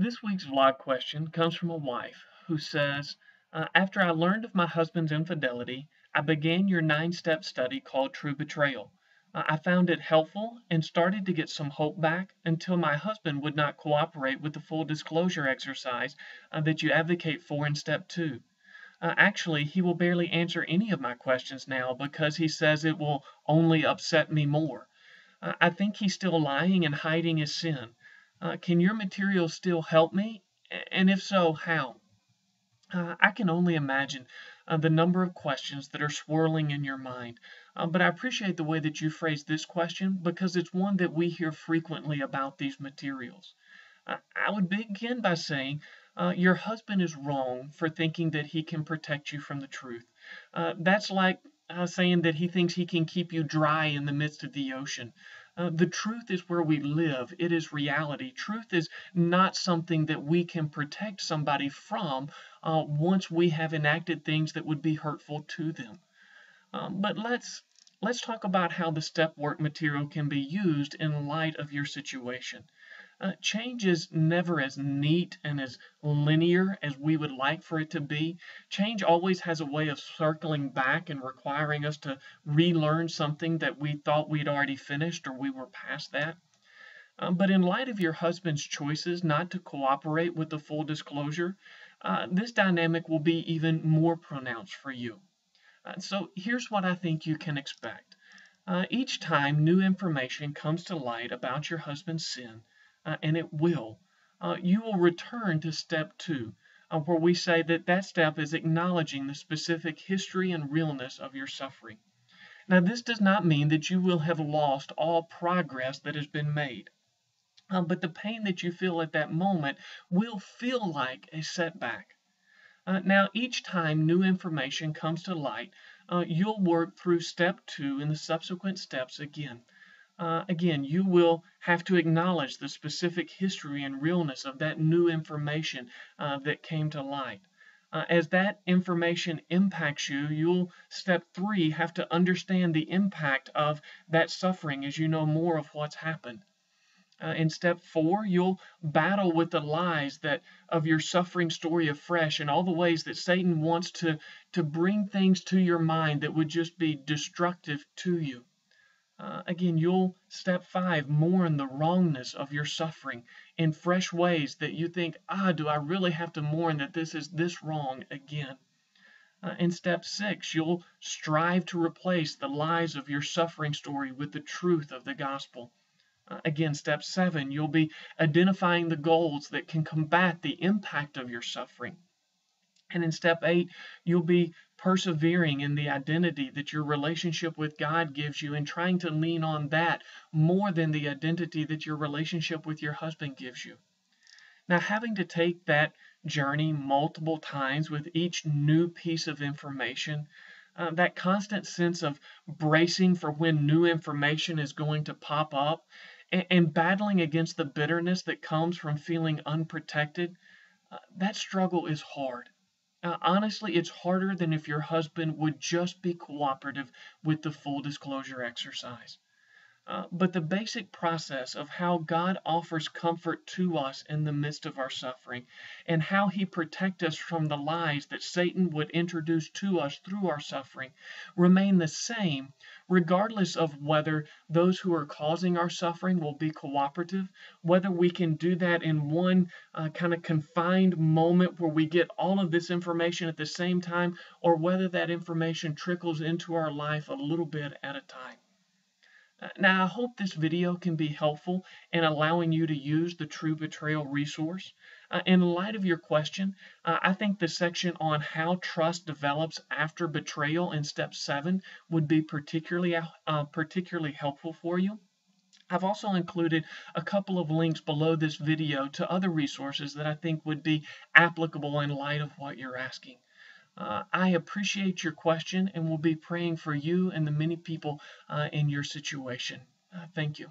This week's vlog question comes from a wife who says, after I learned of my husband's infidelity, I began your 9-step study called True Betrayal. I found it helpful and started to get some hope back until my husband would not cooperate with the full disclosure exercise that you advocate for in step 2. Actually, he will barely answer any of my questions now because he says it will only upset me more. I think he's still lying and hiding his sin. Can your material still help me? And if so, how? I can only imagine the number of questions that are swirling in your mind. But I appreciate the way that you phrased this question because it's one that we hear frequently about these materials. I would begin by saying your husband is wrong for thinking that he can protect you from the truth. That's like saying that he thinks he can keep you dry in the midst of the ocean. The truth is where we live. It is reality. Truth is not something that we can protect somebody from once we have enacted things that would be hurtful to them. But let's talk about how the step work material can be used in light of your situation. Change is never as neat and as linear as we would like for it to be. Change always has a way of circling back and requiring us to relearn something that we thought we'd already finished or we were past that. But in light of your husband's choices not to cooperate with the full disclosure, this dynamic will be even more pronounced for you. So here's what I think you can expect. Each time new information comes to light about your husband's sin, and it will, you will return to step 2, where we say that that step is acknowledging the specific history and realness of your suffering. Now, this does not mean that you will have lost all progress that has been made. But the pain that you feel at that moment will feel like a setback. Now, each time new information comes to light, you'll work through step 2 and the subsequent steps again. Again, you will have to acknowledge the specific history and realness of that new information that came to light. As that information impacts you, you'll, step 3, have to understand the impact of that suffering as you know more of what's happened. In step 4, you'll battle with the lies that of your suffering story afresh and all the ways that Satan wants to bring things to your mind that would just be destructive to you. Again, you'll, step 5, mourn the wrongness of your suffering in fresh ways that you think, do I really have to mourn that this is this wrong again? In step 6, you'll strive to replace the lies of your suffering story with the truth of the gospel. Again, step 7, you'll be identifying the goals that can combat the impact of your suffering. And in step 8, you'll be persevering in the identity that your relationship with God gives you and trying to lean on that more than the identity that your relationship with your husband gives you. Now, having to take that journey multiple times with each new piece of information, that constant sense of bracing for when new information is going to pop up and battling against the bitterness that comes from feeling unprotected, that struggle is hard. Honestly, it's harder than if your husband would just be cooperative with the full disclosure exercise. But the basic process of how God offers comfort to us in the midst of our suffering and how he protects us from the lies that Satan would introduce to us through our suffering remain the same, regardless of whether those who are causing our suffering will be cooperative, whether we can do that in one kind of confined moment where we get all of this information at the same time, or whether that information trickles into our life a little bit at a time. Now, I hope this video can be helpful in allowing you to use the True Betrayal resource. In light of your question, I think the section on how trust develops after betrayal in step 7 would be particularly helpful for you. I've also included a couple of links below this video to other resources that I think would be applicable in light of what you're asking. I appreciate your question and will be praying for you and the many people in your situation. Thank you.